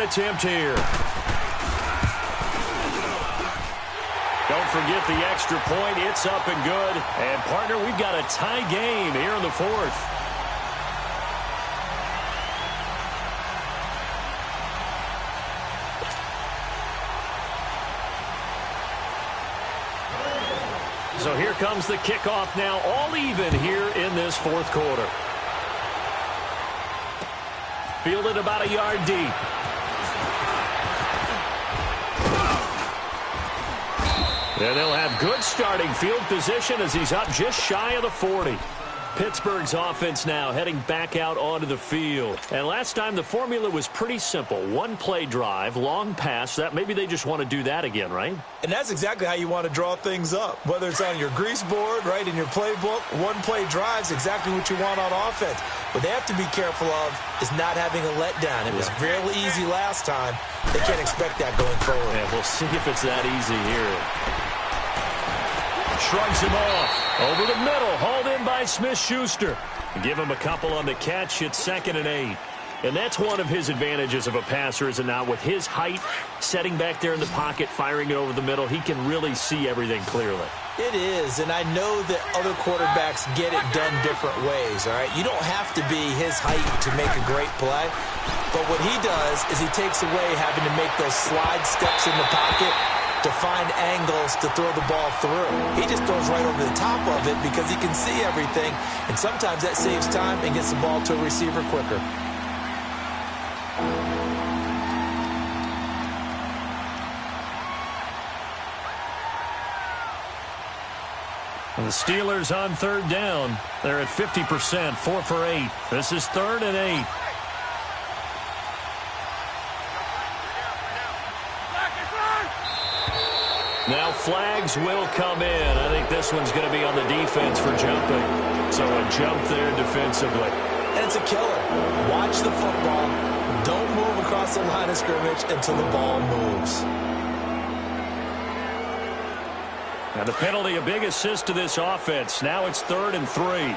second attempt here. Don't forget the extra point. It's up and good. And, partner, we've got a tie game here in the fourth. So here comes the kickoff now, all even here in this fourth quarter. Fielded about a yard deep. And they'll have good starting field position as he's up just shy of the 40. Pittsburgh's offense now heading back out onto the field. And last time the formula was pretty simple. One-play drive, long pass. That maybe they just want to do that again, right? And that's exactly how you want to draw things up. Whether it's on your grease board, right, in your playbook, one-play drive's exactly what you want on offense. What they have to be careful of is not having a letdown. It was real easy last time. They can't expect that going forward. Yeah, we'll see if it's that easy here. Shrugs him off. Over the middle. Hauled in by Smith-Schuster. Give him a couple on the catch. It's 2nd and 8. And that's one of his advantages of a passer, is it not? With his height, setting back there in the pocket, firing it over the middle, he can really see everything clearly. It is, and I know that other quarterbacks get it done different ways, all right? You don't have to be his height to make a great play, but what he does is he takes away having to make those slide steps in the pocket to find angles to throw the ball through. He just throws right over the top of it because he can see everything, and sometimes that saves time and gets the ball to a receiver quicker. And the Steelers on 3rd down. They're at 50%, 4 for 8. This is 3rd and 8. Now flags will come in. I think this one's going to be on the defense for jumping. So a jump there defensively. And it's a killer. Watch the football. Don't move across the line of scrimmage until the ball moves. And the penalty, a big assist to this offense. Now it's 3rd and 3.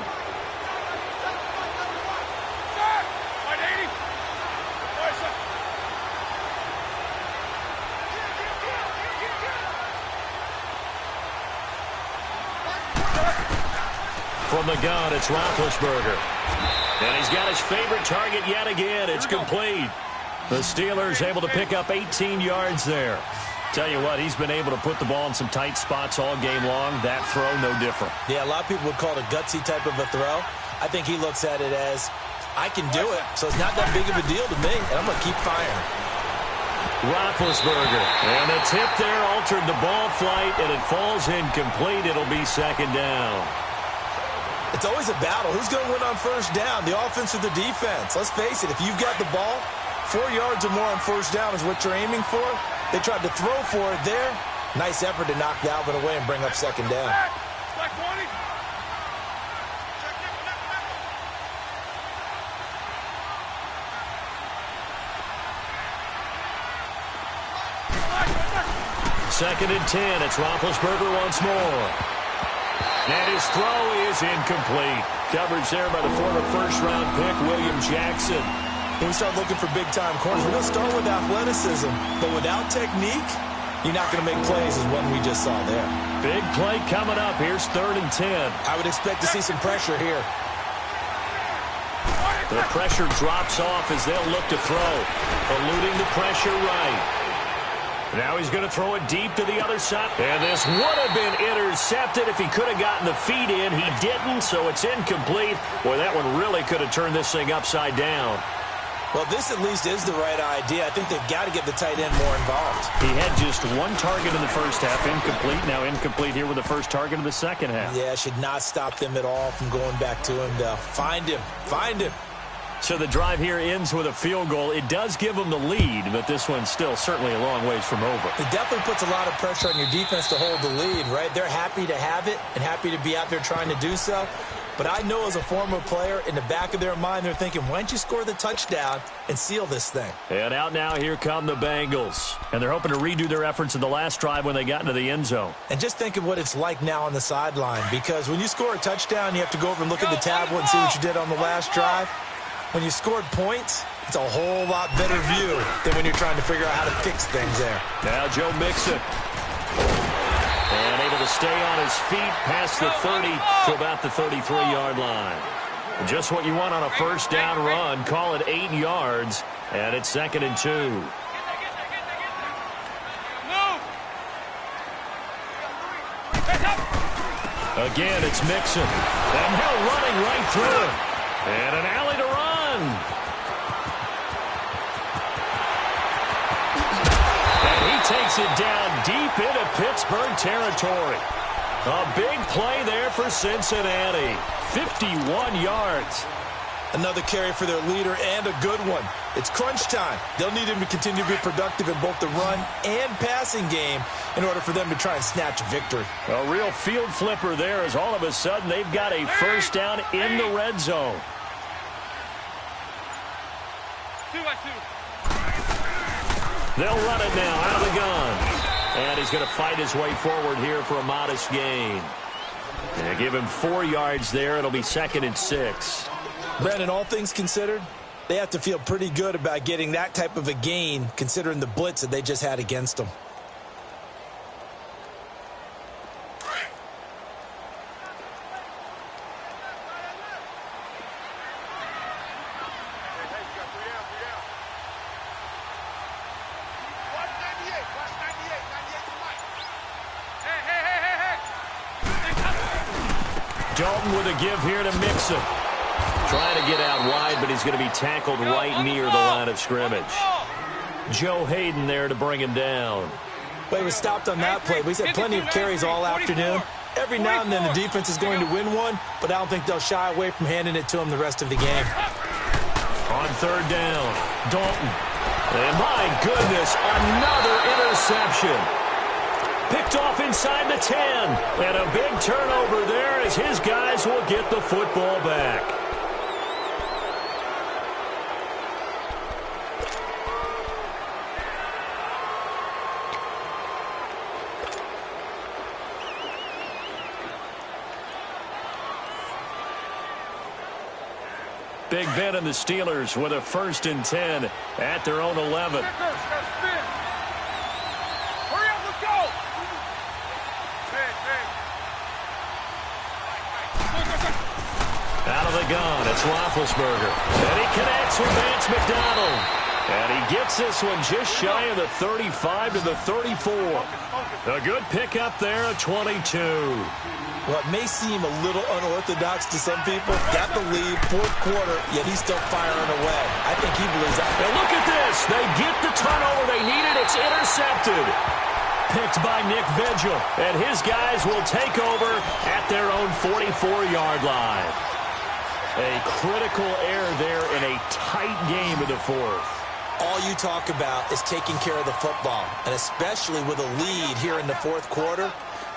From the gun, it's Roethlisberger. And he's got his favorite target yet again. It's complete. The Steelers able to pick up 18 yards there. Tell you what, he's been able to put the ball in some tight spots all game long. That throw, no different. Yeah, a lot of people would call it a gutsy type of a throw. I think he looks at it as, I can do it, so it's not that big of a deal to me, and I'm going to keep firing. Roethlisberger. And the tip there altered the ball flight, and it falls incomplete. It'll be 2nd down. It's always a battle. Who's going to win on 1st down, the offense or the defense? Let's face it, if you've got the ball, 4 yards or more on 1st down is what you're aiming for. They tried to throw for it there. Nice effort to knock Dalvin away and bring up 2nd down. Second and 10. It's Roethlisberger once more. And his throw is incomplete. Coverage there by the former 1st-round pick, William Jackson. When we start looking for big-time corners, we're going to start with athleticism. But without technique, you're not going to make plays as one we just saw there. Big play coming up. Here's 3rd and 10. I would expect to see some pressure here. The pressure drops off as they'll look to throw. Eluding the pressure right. Now he's going to throw it deep to the other side. And this would have been intercepted if he could have gotten the feet in. He didn't, so it's incomplete. Boy, that one really could have turned this thing upside down. Well, this at least is the right idea. I think they've got to get the tight end more involved. He had just one target in the 1st half, incomplete. Now incomplete here with the 1st target in the 2nd half. Yeah, should not stop them at all from going back to him to find him. Find him. So the drive here ends with a field goal. It does give them the lead, but this one's still certainly a long ways from over. It definitely puts a lot of pressure on your defense to hold the lead, right? They're happy to have it and happy to be out there trying to do so. But I know as a former player, in the back of their mind, they're thinking, why don't you score the touchdown and seal this thing? And out now, here come the Bengals. And they're hoping to redo their efforts in the last drive when they got into the end zone. And just think of what it's like now on the sideline, because when you score a touchdown, you have to go over and look at the tablet and see what you did on the last drive. When you scored points, It's a whole lot better view than when you're trying to figure out how to fix things there. Now Joe Mixon. And able to stay on his feet past the 30 to about the 33-yard line. Just what you want on a first down run. Call it 8 yards, and it's 2nd and 2. Again, it's Mixon. And now running right through him. And an alley to run. And he takes it down deep into Pittsburgh territory. A big play there for Cincinnati. 51 yards. Another carry for their leader and a good one. It's crunch time. They'll need him to continue to be productive in both the run and passing game in order for them to try and snatch a victory. A real field flipper there as all of a sudden they've got a first down in the red zone. 2-2. They'll run it now out of the gun. And he's going to fight his way forward here for a modest gain. And they give him 4 yards there. It'll be 2nd and 6. Brandon, all things considered, they have to feel pretty good about getting that type of a gain considering the blitz that they just had against them. Dalton with a give here to Mixon. Trying to get out wide, but he's going to be tackled right near the line of scrimmage. Joe Hayden there to bring him down. Well, he was stopped on that play. We've had plenty of carries all afternoon. Every now and then the defense is going to win one, but I don't think they'll shy away from handing it to him the rest of the game. On 3rd down, Dalton. And my goodness, another interception. Picked off inside the 10. And a big turnover there as his guys will get the football back. Big Ben and the Steelers with a 1st and 10 at their own 11. Out of the gun, it's Roethlisberger. And he connects with Vance McDonald. And he gets this one just shy of the 35 to the 34. A good pickup there at 22. What may seem a little unorthodox to some people, got the lead, 4th quarter, yet he's still firing away. I think he believes that. And look at this. They get the turnover they needed. It's intercepted. Picked by Nick Vigil. And his guys will take over at their own 44-yard line. A critical error there in a tight game in the 4th. All you talk about is taking care of the football, and especially with a lead here in the 4th quarter.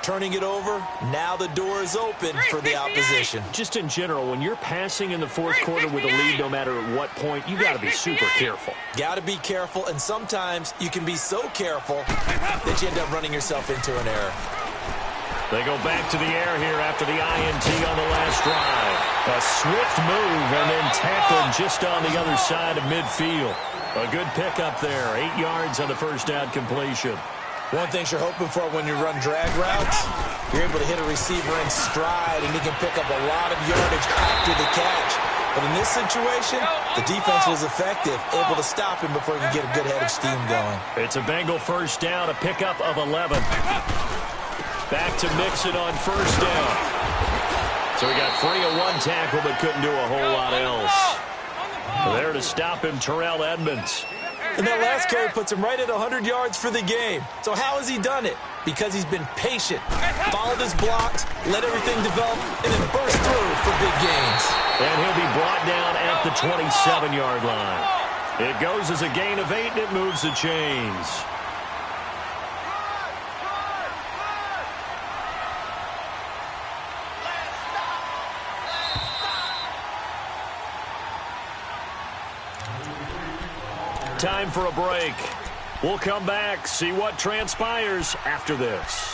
Turning it over, now the door is open for the opposition. Just in general, when you're passing in the 4th quarter with a lead, no matter at what point, you got to be super careful. Got to be careful, and sometimes you can be so careful that you end up running yourself into an error. They go back to the air here after the INT on the last drive. A swift move and then tackled just on the other side of midfield. A good pickup there, 8 yards on the first down completion. One thing you're hoping for when you run drag routes, you're able to hit a receiver in stride, and he can pick up a lot of yardage after the catch. But in this situation, the defense was effective, able to stop him before he could get a good head of steam going. It's a Bengal first down, a pickup of 11. Back to Mixon on first down. So he got free of one tackle, but couldn't do a whole lot else. There to stop him, Terrell Edmonds. And that last carry puts him right at 100 yards for the game. So how has he done it? Because he's been patient, followed his blocks, let everything develop, and then burst through for big gains. And he'll be brought down at the 27-yard line. It goes as a gain of 8, and it moves the chains. Time for a break. We'll come back, see what transpires after this.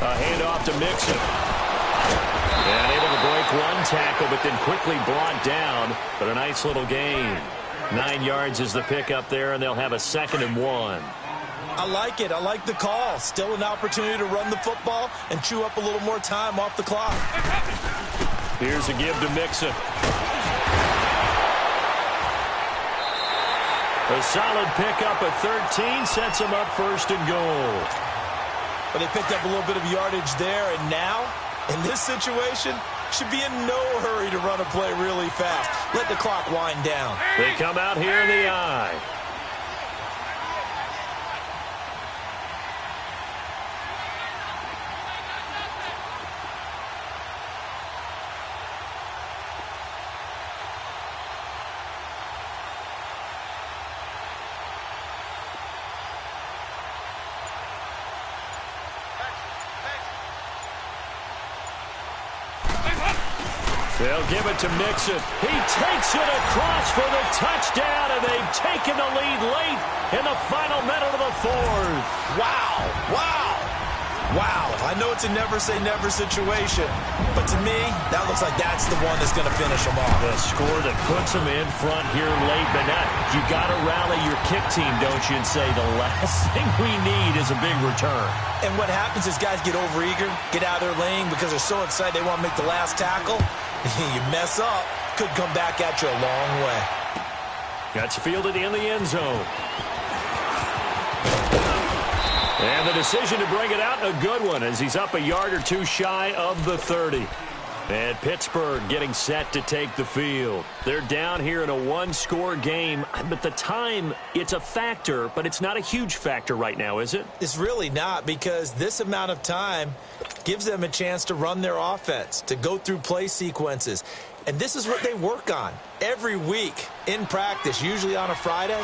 A handoff to Mixon. And able to break one tackle, but then quickly brought down. But a nice little gain. 9 yards is the pickup there, and they'll have a 2nd and 1. I like it. I like the call. Still an opportunity to run the football and chew up a little more time off the clock. Here's a give to Mixon. A solid pickup of 13 sets him up 1st and goal. But they picked up a little bit of yardage there, and now, in this situation, should be in no hurry to run a play really fast. Let the clock wind down. They come out here in the eye. They'll give it to Mixon. He takes it across for the touchdown, and they've taken the lead late in the final minute of the 4th. Wow. Wow. Wow. I know it's a never-say-never situation, but to me, that looks like that's the one that's going to finish them off. The score that puts them in front here late, but not. You got to rally your kick team, don't you, and say the last thing we need is a big return. And what happens is guys get overeager, get out of their lane because they're so excited they want to make the last tackle. You mess up, could come back at you a long way. That's fielded in the end zone. And the decision to bring it out, a good one, as he's up a yard or two shy of the 30. And Pittsburgh getting set to take the field. They're down here in a one-score game. But the time, it's a factor, but it's not a huge factor right now, is it? It's really not, because this amount of time gives them a chance to run their offense, to go through play sequences. And this is what they work on every week in practice, usually on a Friday.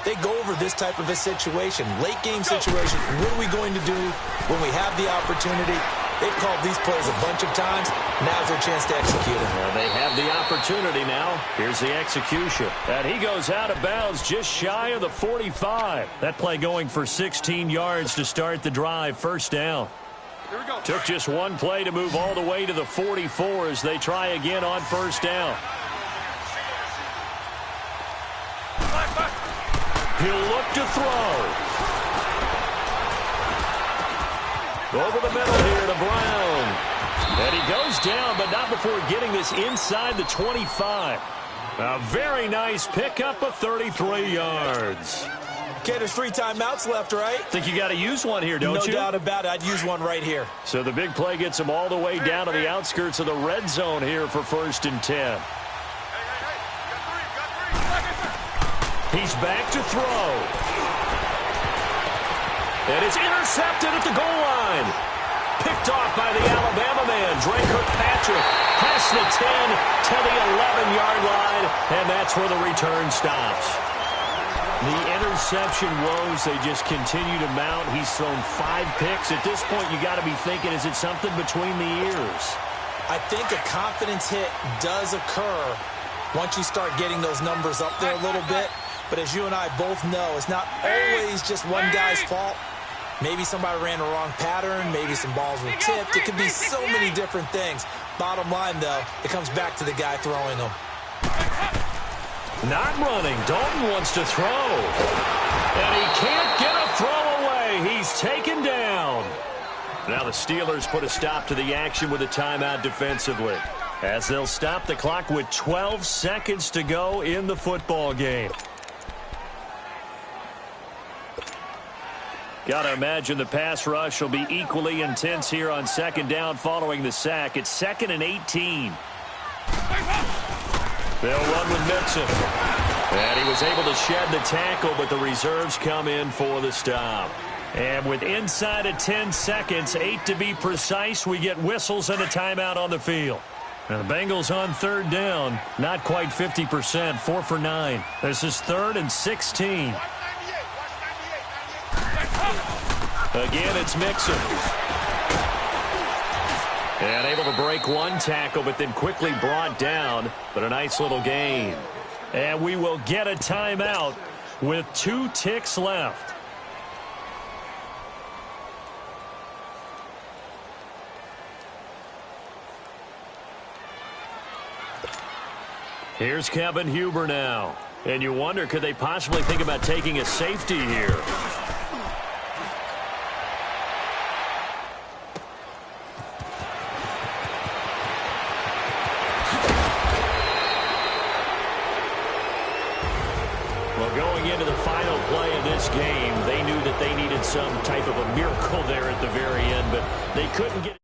They go over this type of a situation, late game situation. What are we going to do when we have the opportunity? They've called these plays a bunch of times. Now's their chance to execute them. Well, they have the opportunity now. Here's the execution. And he goes out of bounds just shy of the 45. That play going for 16 yards to start the drive. 1st down. Here we go. Took just one play to move all the way to the 44 as they try again on 1st down. He'll look to throw. Over the middle here to Brown. And he goes down, but not before getting this inside the 25. A very nice pickup of 33 yards. Okay, there's 3 timeouts left, right? Think you got to use one here, don't you? No doubt about it. I'd use one right here. So the big play gets him all the way down to the outskirts of the red zone here for 1st and 10. He's back to throw. And it's intercepted at the goal line. Picked off by the Alabama man, Dre Kirkpatrick. Past the 10 to the 11-yard line, and that's where the return stops. The interception woes, they just continue to mount. He's thrown 5 picks. At this point, you got to be thinking, is it something between the ears? I think a confidence hit does occur once you start getting those numbers up there a little bit. But as you and I both know, it's not always just one guy's fault. Maybe somebody ran a wrong pattern. Maybe some balls were tipped. It could be so many different things. Bottom line, though, it comes back to the guy throwing them. Not running. Dalton wants to throw. And he can't get a throw away. He's taken down. Now the Steelers put a stop to the action with a timeout defensively, as they'll stop the clock with 12 seconds to go in the football game. Got to imagine the pass rush will be equally intense here on 2nd down following the sack. It's 2nd and 18. They'll run with Mixon. And he was able to shed the tackle, but the reserves come in for the stop. And with inside of 10 seconds, 8 to be precise, we get whistles and a timeout on the field. And the Bengals on 3rd down, not quite 50%, 4 for 9. This is 3rd and 16. Again, it's Mixon. And able to break one tackle, but then quickly brought down. But a nice little gain. And we will get a timeout with 2 ticks left. Here's Kevin Huber now. And you wonder, could they possibly think about taking a safety here? Well, going into the final play of this game, they knew that they needed some type of a miracle there at the very end, but they couldn't get